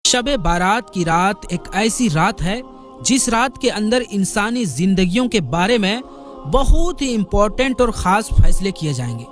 शब बारात की रात एक ऐसी रात है जिस रात के अंदर इंसानी जिंदगियों के बारे में बहुत ही इम्पोर्टेंट और ख़ास फैसले किए जाएंगे,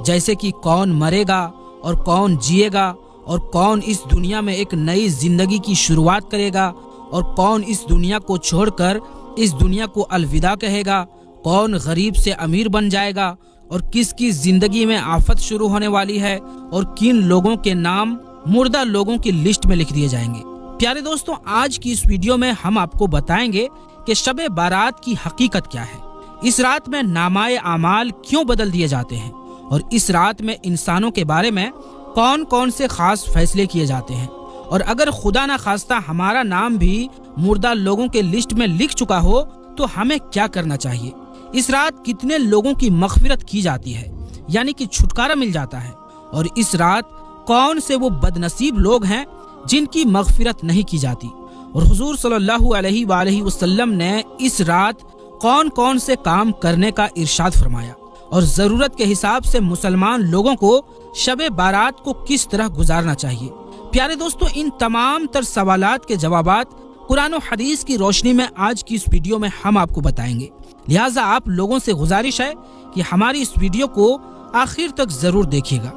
जैसे कि कौन मरेगा और कौन जिएगा, और कौन इस दुनिया में एक नई जिंदगी की शुरुआत करेगा, और कौन इस दुनिया को छोड़कर इस दुनिया को अलविदा कहेगा, कौन गरीब से अमीर बन जाएगा, और किसकी जिंदगी में आफत शुरू होने वाली है, और किन लोगों के नाम मुर्दा लोगों की लिस्ट में लिख दिए जाएंगे। प्यारे दोस्तों, आज की इस वीडियो में हम आपको बताएंगे कि शब बारात की हकीकत क्या है, इस रात में नामाए आमाल क्यों बदल दिए जाते हैं, और इस रात में इंसानों के बारे में कौन कौन से खास फैसले किए जाते हैं, और अगर खुदा ना खास्ता हमारा नाम भी मुर्दा लोगों के लिस्ट में लिख चुका हो तो हमें क्या करना चाहिए। इस रात कितने लोगों की मग़फ़िरत की जाती है, यानी कि छुटकारा मिल जाता है, और इस रात कौन से वो बदनसीब लोग हैं जिनकी मग़फ़िरत नहीं की जाती। और हुज़ूर सल्लल्लाहु अलैहि वसल्लम ने इस रात कौन कौन से काम करने का इरशाद फरमाया, और ज़रूरत के हिसाब से मुसलमान लोगों को शब बारात को किस तरह गुजारना चाहिए। प्यारे दोस्तों, इन तमाम तर सवालात के जवाबात कुरान और हदीस की रोशनी में आज की इस वीडियो में हम आपको बताएंगे। लिहाजा आप लोगों से गुजारिश है कि हमारी इस वीडियो को आखिर तक जरूर देखिएगा।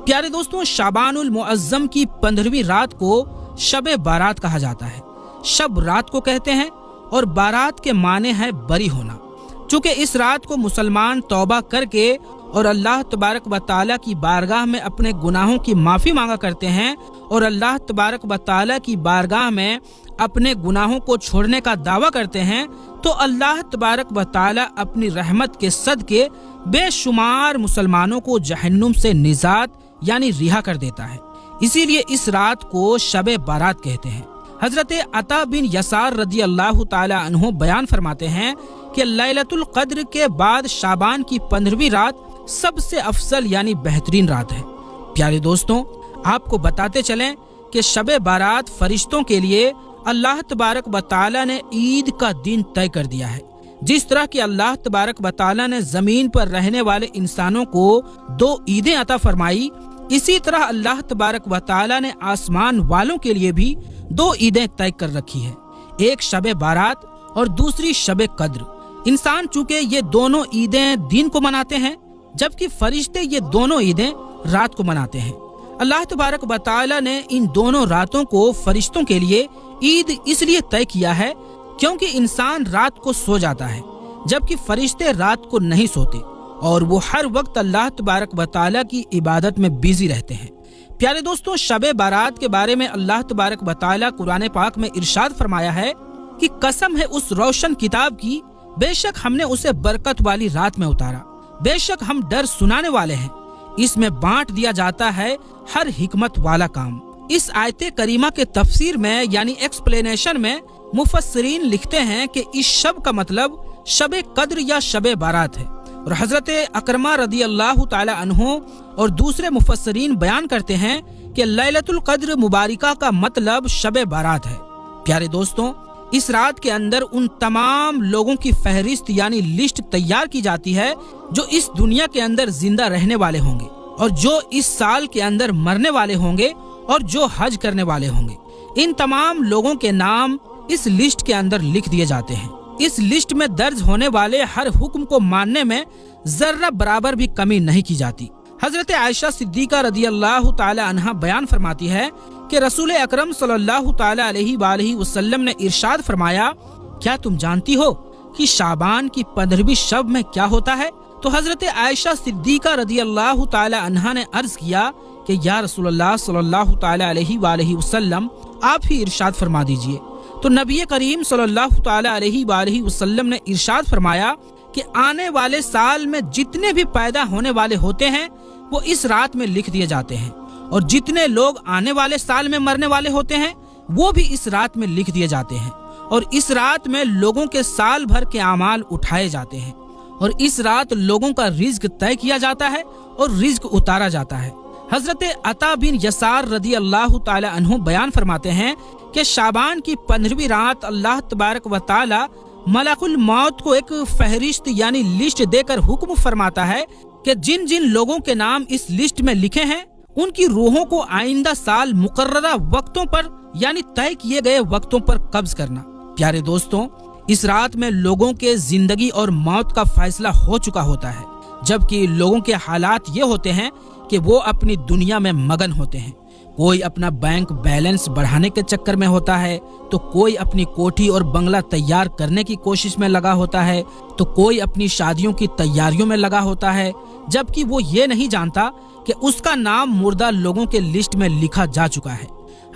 प्यारे दोस्तों, शाबानुल मुअज्जम की 15वीं रात को शब बारात कहा जाता है। शब रात को कहते हैं और बारात के माने है बरी होना। चूँकि इस रात को मुसलमान तौबा करके और अल्लाह तबारक व तआला की बारगाह में अपने गुनाहों की माफ़ी मांगा करते हैं, और अल्लाह तबारक व तआला की बारगाह में अपने गुनाहों को छोड़ने का दावा करते हैं, तो अल्लाह तबारक व तआला अपनी रहमत के सदके बेशुमार मुसलमानों को जहन्नुम से निजात यानी रिहा कर देता है। इसीलिए इस रात को शब बारात कहते हैं। हजरत अता बिन यसार रदी अल्लाह ताला अन्हु बयान फरमाते हैं कि लैलतुल क़द्र के बाद शाबान की 15वीं रात सबसे अफजल यानी बेहतरीन रात है। प्यारे दोस्तों, आपको बताते चलें कि शब बारात फरिश्तों के लिए अल्लाह तबारक व तआला ने ईद का दिन तय कर दिया है। जिस तरह कि अल्लाह तबारक व तआला ने जमीन पर रहने वाले इंसानों को 2 ईदें अता फरमाई, इसी तरह अल्लाह तबारक व तआला ने आसमान वालों के लिए भी 2 ईदें तय कर रखी है, एक शब बारात और दूसरी शब कद्र। इंसान चूंकि ये दोनों ईदें दिन को मनाते हैं, जबकि फरिश्ते ये दोनों ईदें रात को मनाते हैं। अल्लाह तबारक व तआला ने इन दोनों रातों को फरिश्तों के लिए ईद इसलिए तय किया है क्योंकि इंसान रात को सो जाता है, जबकि फरिश्ते रात को नहीं सोते, और वो हर वक्त अल्लाह तबारक व तआला की इबादत में बिजी रहते हैं। प्यारे दोस्तों, शब बारात के बारे में अल्लाह तबारक व तआला कुरान पाक में इरशाद फरमाया है कि कसम है उस रोशन किताब की, बेशक हमने उसे बरकत वाली रात में उतारा, बेशक हम डर सुनाने वाले हैं, इसमें बांट दिया जाता है हर हिकमत वाला काम। इस आयते करीमा के तफसीर में यानी एक्सप्लेनेशन में मुफस्सिरीन लिखते हैं कि इस शब का मतलब शब कद्र या शब बारात है, और हजरत अकरमा रदी अल्लाह ताला अन्हो और दूसरे मुफस्सिरीन बयान करते हैं कि लैलतुल क़द्र मुबारिका का मतलब शब बारात है। प्यारे दोस्तों, इस रात के अंदर उन तमाम लोगों की फहरिस्त यानी लिस्ट तैयार की जाती है जो इस दुनिया के अंदर जिंदा रहने वाले होंगे, और जो इस साल के अंदर मरने वाले होंगे, और जो हज करने वाले होंगे। इन तमाम लोगों के नाम इस लिस्ट के अंदर लिख दिए जाते हैं। इस लिस्ट में दर्ज होने वाले हर हुक्म को मानने में जर्रा बराबर भी कमी नहीं की जाती। हजरत आयशा सिद्दीका रदी अल्लाह ताला अन्हा बयान फरमाती है कि रसूल अकरम सल्लल्लाहु ताला अलैहि वसल्लम ने इरशाद फरमाया, क्या तुम जानती हो कि शाबान की 15वीं शब में क्या होता है? तो हजरत आयशा सिद्दीका रदी अल्लाह ताला अन्हा ने अर्ज किया कि या रसूलल्लाह सल्लल्लाहु ताला अलैहि वसल्लम, आप ही इरशाद फरमा दीजिए। तो नबी करीम सल्लल्लाहु ताला अलैहि वसल्लम ने इरशाद फरमाया कि आने वाले साल में जितने भी पैदा होने वाले होते हैं वो इस रात में लिख दिए जाते हैं, और जितने लोग आने वाले साल में मरने वाले होते हैं वो भी इस रात में लिख दिए जाते हैं, और इस रात में लोगों के साल भर के अमाल उठाए जाते हैं, और इस रात लोगों का रिज्क तय किया जाता है और रिज्क उतारा जाता है। हजरत अता बिन यसार रदी अल्लाह ताला अन्हु बयान फरमाते हैं कि शाबान की 15वीं रात अल्लाह तबारक व तआला मलकुल मौत को एक फहरिस्त यानी लिस्ट देकर हुक्म फरमाता है कि जिन जिन लोगों के नाम इस लिस्ट में लिखे हैं उनकी रूहों को आइंदा साल मुकर्ररा वक्तों पर यानी तय किए गए वक्तों पर कब्ज करना। प्यारे दोस्तों, इस रात में लोगों के जिंदगी और मौत का फैसला हो चुका होता है, जबकि लोगों के हालात ये होते हैं कि वो अपनी दुनिया में मगन होते हैं। कोई अपना बैंक बैलेंस बढ़ाने के चक्कर में होता है, तो कोई अपनी कोठी और बंगला तैयार करने की कोशिश में लगा होता है, तो कोई अपनी शादियों की तैयारियों में लगा होता है, जबकि वो ये नहीं जानता कि उसका नाम मुर्दा लोगों के लिस्ट में लिखा जा चुका है।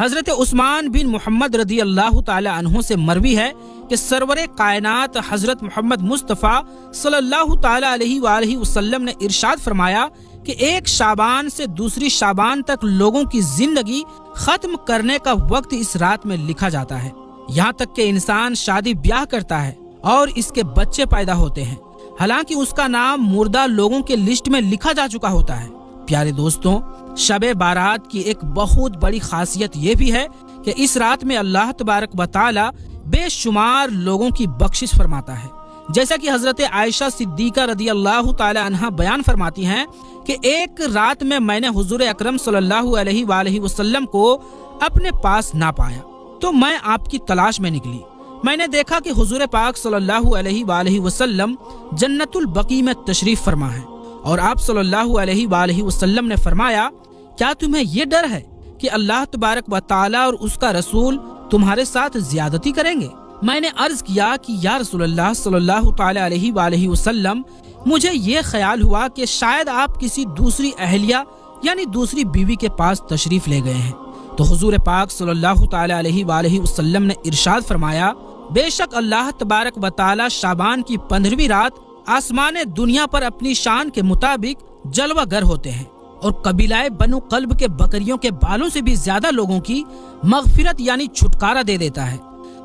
हजरत उस्मान बिन मोहम्मद रदी अल्लाह ताला अन्हु से मरवी है कि सरवरे कायनात हजरत मोहम्मद मुस्तफ़ा सल्लल्लाहु ताला अलैहि वसल्लम ने इरशाद फरमाया कि एक शाबान से दूसरी शाबान तक लोगों की जिंदगी खत्म करने का वक्त इस रात में लिखा जाता है। यहाँ तक कि इंसान शादी ब्याह करता है और इसके बच्चे पैदा होते हैं, हालांकि उसका नाम मुर्दा लोगों के लिस्ट में लिखा जा चुका होता है। प्यारे दोस्तों, शबे बारात की एक बहुत बड़ी खासियत ये भी है कि इस रात में अल्लाह तबारक व तआला बेशुमार लोगों की बख्शिश फरमाता है। जैसा कि हजरत आयशा सिद्दीका रदी अल्लाह ताला अन्हा बयान फरमाती हैं कि एक रात में मैंने हुजूर अकरम सल्लल्लाहु अलैहि वसल्लम को अपने पास ना पाया, तो मैं आपकी तलाश में निकली। मैंने देखा कि हुजूर पाक सल्लल्लाहु अलैहि वसल्लम जन्नतुल बकी में तशरीफ फरमा है और आप सल्लल्लाहु अलैहि वसल्लम ने फरमाया, क्या तुम्हें ये डर है कि अल्लाह तबारक व तआला और उसका रसूल तुम्हारे साथ ज्यादती करेंगे? मैंने अर्ज किया कि या रसूलल्लाह सल्लल्लाहु ताला अलैहि वसल्लम, मुझे ये ख्याल हुआ कि शायद आप किसी दूसरी अहलिया यानी दूसरी बीवी के पास तशरीफ ले गए हैं। तो हुजूर पाक सल्लल्लाहु ताला अलैहि वसल्लम ने इरशाद फरमाया, बेशक अल्लाह तबारक व तआला शाबान की 15वीं रात आसमान दुनिया पर अपनी शान के मुताबिक जलवागर होते हैं और कबीलाए बनु कल्ब के बकरियों के बालों से भी ज्यादा लोगों की मगफिरत यानी छुटकारा दे देता है।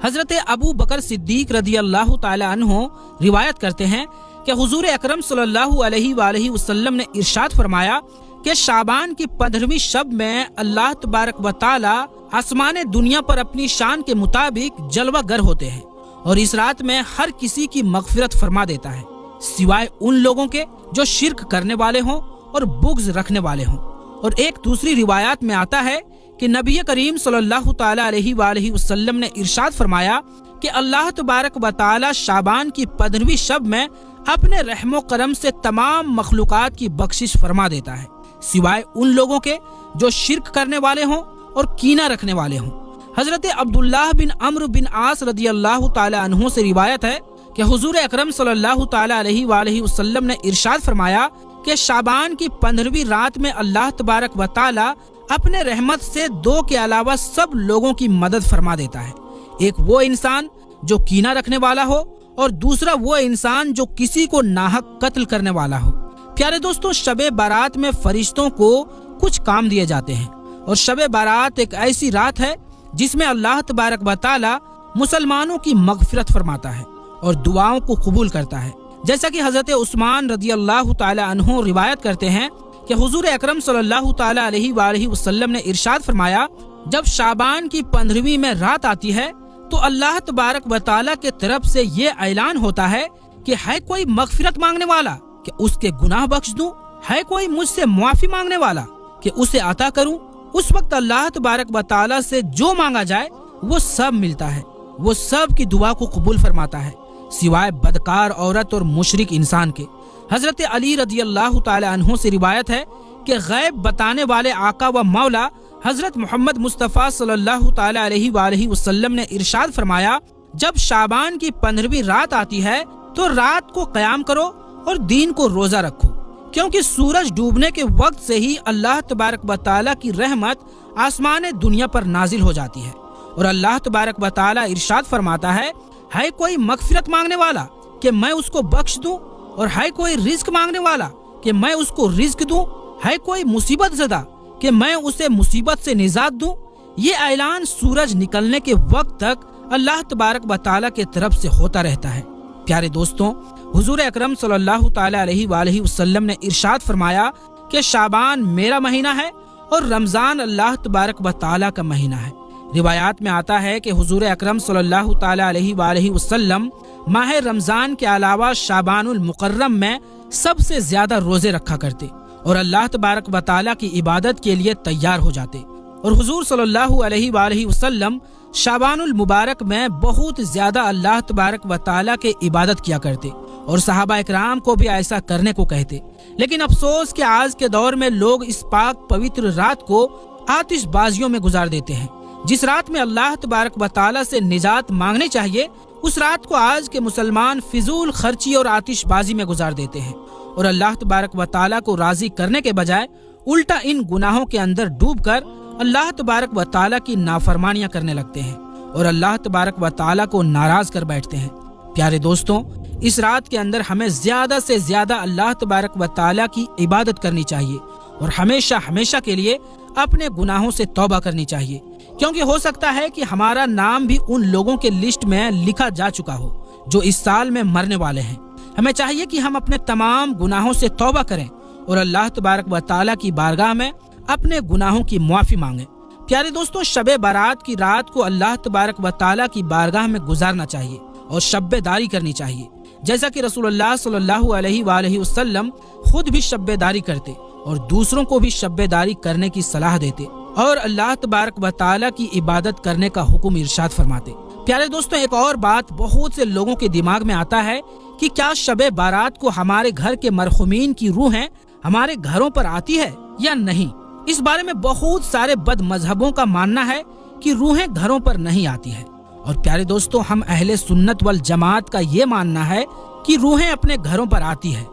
हजरत अबू बकर सिद्दीक रदी अल्लाह ताला अन्हो रिवायत करते हैं कि हुजूर अकरम सल्लल्लाहु अलैहि वसल्लम ने इरशाद फरमाया कि शाबान की 15वीं शब में अल्लाह तबारक व तआला आसमान दुनिया पर अपनी शान के मुताबिक जलवागर होते हैं और इस रात में हर किसी की मगफिरत फरमा देता है, सिवाय उन लोगों के जो शिर्क करने वाले हों और बुग़्ज़ रखने वाले हों। और एक दूसरी रिवायत में आता है कि नबी करीम सल्लल्लाहु ताला अलैहि वसल्लम ने इरशाद फरमाया कि अल्लाह तबारक व तआला शाबान की 15वीं शब में अपने रहमो करम से तमाम मखलूकात की बख्शिश फरमा देता है, सिवाय उन लोगों के जो शिर्क करने वाले हों और कीना रखने वाले हों। हजरत अब्दुल्लाह बिन अम्र बिन आस रदी अल्लाह ताला अन्हु से रिवायत है कि हुजूर अकरम सल्लल्लाहु ताला अलैहि वसल्लम ने इरशाद फरमाया कि शाबान की 15वीं रात में अल्लाह तबारक व तआला अपने रहमत से 2 के अलावा सब लोगों की मदद फरमा देता है। एक वो इंसान जो कीना रखने वाला हो और दूसरा वो इंसान जो किसी को नाहक कत्ल करने वाला हो। प्यारे दोस्तों, शबे बारात में फरिश्तों को कुछ काम दिए जाते हैं और शबे बारात एक ऐसी रात है जिसमें अल्लाह तबारक व तआला मुसलमानों की मगफिरत फरमाता है और दुआओं को कबूल करता है। जैसा कि हजरत उस्मान रदी अल्लाह ताला अन्हु रिवायत करते हैं कि हुजूर अकरम सल्लल्लाहु ताला अलैहि वसल्लम ने इरशाद फरमाया, जब शाबान की 15वीं में रात आती है तो अल्लाह तबारक व तआला के तरफ से ये ऐलान होता है कि है कोई मगफिरत मांगने वाला कि उसके गुनाह बख्श दूं, है कोई मुझसे मुआफी मांगने वाला कि उसे अता करूं। उस वक्त अल्लाह तबारक व तआला से जो मांगा जाए वो सब मिलता है, वो सब की दुआ को कबूल फरमाता है, सिवाय बदकार औरत और मुशरिक इंसान के। हजरत अली रजी अल्लाह ताला अन्हु से रिवायत है कि गैब बताने वाले आका व मौला हजरत मोहम्मद मुस्तफ़ा सल्लल्लाहु ताला अलैहि वसल्लम ने इरशाद फरमाया, जब शाबान की 15वीं रात आती है तो रात को क़याम करो और दिन को रोजा रखो, क्योंकि सूरज डूबने के वक्त से ही अल्लाह तबारक व तआला की रहमत आसमान दुनिया पर नाजिल हो जाती है। और अल्लाह तबारक व तआला इरशाद फरमाता है कोई मगफिरत मांगने वाला कि मैं उसको बख्श दूं, और है कोई रिज्क मांगने वाला कि मैं उसको रिज्क दूं, है कोई मुसीबत ज़दा कि मैं उसे मुसीबत से निजात दूं। ये ऐलान सूरज निकलने के वक्त तक अल्लाह तबारक व तआला के तरफ से होता रहता है। प्यारे दोस्तों, हुजूर अकरम सल्लल्लाहु ताला अलैहि वसल्लम ने इरशाद फरमाया कि शाबान मेरा महीना है और रमजान अल्लाह तबारक व तआला का महीना है। रिवायात में आता है कि हुजूर अकरम सल्लल्लाहु ताला अलैहि वसल्लम माह रमजान के अलावा शाबानुल मुकर्रम में सबसे ज्यादा रोजे रखा करते और अल्लाह तबारक व तआला की इबादत के लिए तैयार हो जाते। اور حضور صلی اللہ علیہ وآلہ وسلم شعبان المبارک میں بہت زیادہ اللہ تبارک و تعالیٰ کے عبادت کیا کرتے اور صحابہ اکرام کو بھی ایسا کرنے کو کہتے. لیکن افسوس کہ آج کے دور میں لوگ اس پاک پوتر رات کو آتش بازیوں میں گزار دیتے ہیں. جس رات میں اللہ تبارک و تعالیٰ سے نجات مانگنی چاہیے، اس رات کو آج کے مسلمان فضول خرچی اور آتش بازی میں گزار دیتے ہیں اور اللہ تبارک و تعالیٰ کو راضی کرنے کے بجائے الٹا ان گناہوں کے اندر ڈوب کر اللہ تبارک و تعالیٰ کی نافرمانیاں کرنے لگتے ہیں اور اللہ تبارک و تعالیٰ کو ناراض کر بیٹھتے ہیں. پیارے دوستوں، اس رات کے اندر ہمیں زیادہ سے زیادہ اللہ تبارک و تعالیٰ کی عبادت کرنی چاہیے اور ہمیشہ ہمیشہ کے لیے اپنے گناہوں سے توبہ کرنی چاہیے، کیونکہ ہو سکتا ہے کہ ہمارا نام بھی ان لوگوں کے لسٹ میں لکھا جا چکا ہو جو اس سال میں مرنے والے ہیں. ہمیں چاہیے کہ ہم اپنے تمام گناہوں سے توبہ کریں اور اللہ تبارک و تعالیٰ کی بارگاہ میں اپنے گناہوں کی معافی مانگیں. پیارے دوستوں، شب بارات کی رات کو اللہ تبارک و تعالیٰ کی بارگاہ میں گزارنا چاہیے اور شب داری کرنی چاہیے، جیسا کہ رسول اللہ صلی اللہ علیہ وآلہ وسلم خود بھی شب داری کرتے اور دوسروں کو بھی شب داری کرنے کی صلاح دیتے اور اللہ تبارک و تعالیٰ کی عبادت کرنے کا حکم ارشاد فرماتے. پیارے دوستوں، ایک اور بات بہت سے لوگوں کے دماغ میں آتا ہے کہ کیا شب بارات کو ہمارے گھر کے مرحومین کی روحیں ہمارے گھروں پر آتی ہے یا نہیں. اس بارے میں بہت سارے بد مذہبوں کا ماننا ہے کہ روحیں گھروں پر نہیں آتی ہے، اور پیارے دوستوں، ہم اہل سنت والجماعت کا یہ ماننا ہے کہ روحیں اپنے گھروں پر آتی ہے.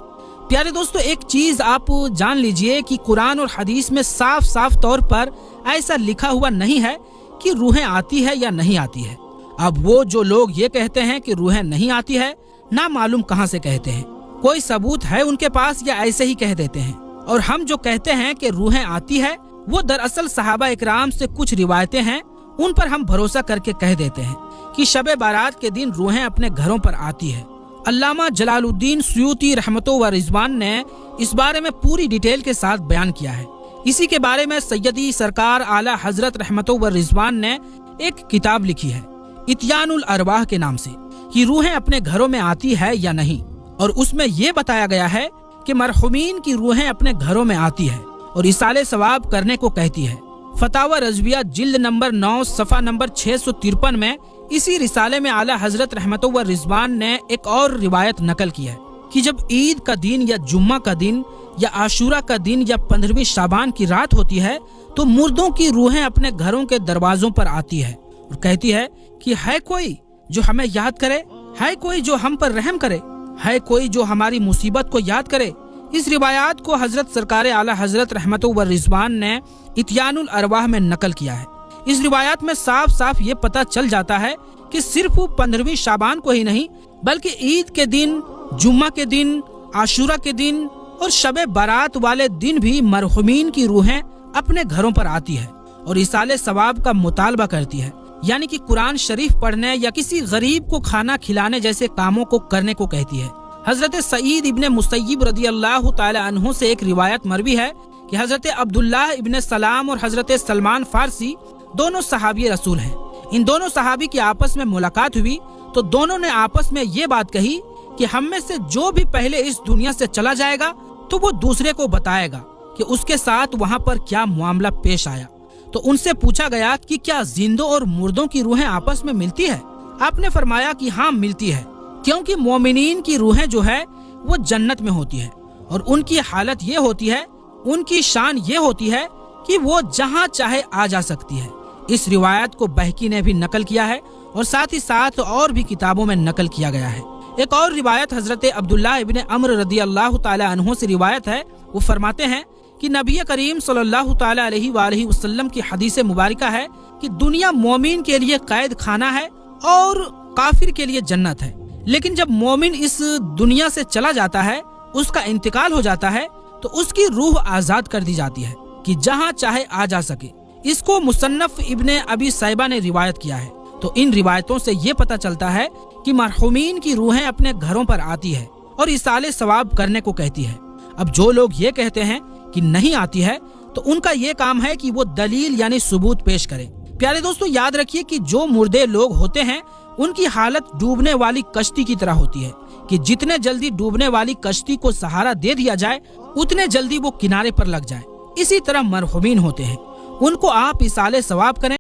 پیارے دوستوں، ایک چیز آپ جان لیجئے کہ قرآن اور حدیث میں صاف صاف طور پر ایسا لکھا ہوا نہیں ہے کہ روحیں آتی ہے یا نہیں آتی ہے. اب وہ جو لوگ یہ کہتے ہیں کہ روحیں نہیں آتی ہے، نہ معلوم کہاں سے کہتے ہیں. کوئی ثبوت ہے ان کے پاس یا ایسے ہی کہہ دیتے ہیں؟ اور ہم جو کہتے ہیں کہ روحیں آتی ہے، وہ دراصل صحابہ اکرام سے کچھ روایتیں ہیں، ان پر ہم بھروسہ کر کے کہہ دیتے ہیں کہ شب بارات کے دن روحیں اپنے گھروں پر آتی ہے. علامہ جلال الدین سیوطی رحمتہ و رضوان نے اس بارے میں پوری ڈیٹیل کے ساتھ بیان کیا ہے. اسی کے بارے میں سیدی سرکار اعلی حضرت رحمتہ و رضوان نے ایک کتاب لکھی ہے اتیان الارواح کے نام سے، کہ روحیں اپنے گھروں میں آتی ہے یا نہیں، اور اس میں یہ بتایا گیا ہے کہ مرحومین کی روحیں اپنے گھروں میں آتی ہے اور ایصال ثواب کرنے کو کہتی ہے. فتاوی رضویہ جلد نمبر 9 صفحہ نمبر 653 میں اسی رسالے میں اعلی حضرت رحمتہ و رضوان نے ایک اور روایت نقل کی ہے کہ جب عید کا دن یا جمعہ کا دن یا عاشورہ کا دن یا 15ویں شعبان کی رات ہوتی ہے تو مردوں کی روحیں اپنے گھروں کے دروازوں پر آتی ہے اور کہتی ہے کہ ہے کوئی جو ہمیں یاد کرے، ہے کوئی جو ہم پر رحم کرے، ہے کوئی جو ہماری مصیبت کو یاد کرے. اس روایات کو حضرت سرکار اعلی حضرت رحمتہ و رضوان نے اتیان الارواح میں نقل کیا ہے. اس روایات میں صاف صاف یہ پتہ چل جاتا ہے کہ صرف 15ویں شعبان کو ہی نہیں بلکہ عید کے دن، جمعہ کے دن، عاشورہ کے دن اور شب بارات والے دن بھی مرحومین کی روحیں اپنے گھروں پر آتی ہے اور ایصال ثواب کا مطالبہ کرتی ہے، یعنی کہ قرآن شریف پڑھنے یا کسی غریب کو کھانا کھلانے جیسے کاموں کو کرنے کو کہتی ہے. حضرت سعید ابن مسیب رضی اللہ تعالی عنہ سے ایک روایت مروی ہے کہ حضرت عبداللہ ابن سلام اور حضرت سلمان فارسی دونوں صحابی رسول ہیں. ان دونوں صحابی کی آپس میں ملاقات ہوئی تو دونوں نے آپس میں یہ بات کہی کہ ہم میں سے جو بھی پہلے اس دنیا سے چلا جائے گا تو وہ دوسرے کو بتائے گا کہ اس کے ساتھ وہاں پر کیا معاملہ پیش آیا. تو ان سے پوچھا گیا کہ کیا زندوں اور مردوں کی روحیں آپس میں ملتی ہے؟ آپ نے فرمایا کہ ہاں ملتی ہے، کیونکہ مومنین کی روحیں جو ہے وہ جنت میں ہوتی ہے اور ان کی حالت یہ ہوتی ہے، ان کی شان یہ ہوتی ہے کہ وہ جہاں چاہے آ جا سکتی ہے. اس روایت کو بہقی نے بھی نقل کیا ہے اور ساتھ ہی ساتھ اور بھی کتابوں میں نقل کیا گیا ہے. ایک اور روایت حضرت عبداللہ ابن عمر رضی اللہ تعالی عنہ سے روایت ہے. وہ فرماتے ہیں کہ نبی کریم صلی اللہ تعالی علیہ وآلہ وسلم کی حدیث مبارکہ ہے کہ دنیا مومن کے لیے قید خانہ ہے اور کافر کے لیے جنت ہے، لیکن جب مومن اس دنیا سے چلا جاتا ہے، اس کا انتقال ہو جاتا ہے، تو اس کی روح آزاد کر دی جاتی ہے کہ جہاں چاہے آ جا سکے. اس کو مصنف ابن ابی شیبہ نے روایت کیا ہے. تو ان روایتوں سے یہ پتہ چلتا ہے کہ مرحومین کی روحیں اپنے گھروں پر آتی ہے اور ایصال ثواب کرنے کو کہتی ہے. اب جو لوگ یہ کہتے ہیں کہ نہیں آتی ہے تو ان کا یہ کام ہے کہ وہ دلیل یعنی ثبوت پیش کریں. پیارے دوستو، یاد رکھیے کہ جو مردے لوگ ہوتے ہیں ان کی حالت ڈوبنے والی کشتی کی طرح ہوتی ہے کہ جتنے جلدی ڈوبنے والی کشتی کو سہارا دے دیا جائے اتنے جلدی وہ کنارے پر لگ جائے. اسی طرح مرحومین ہوتے ہیں ان کو آپ ایصال ثواب کریں۔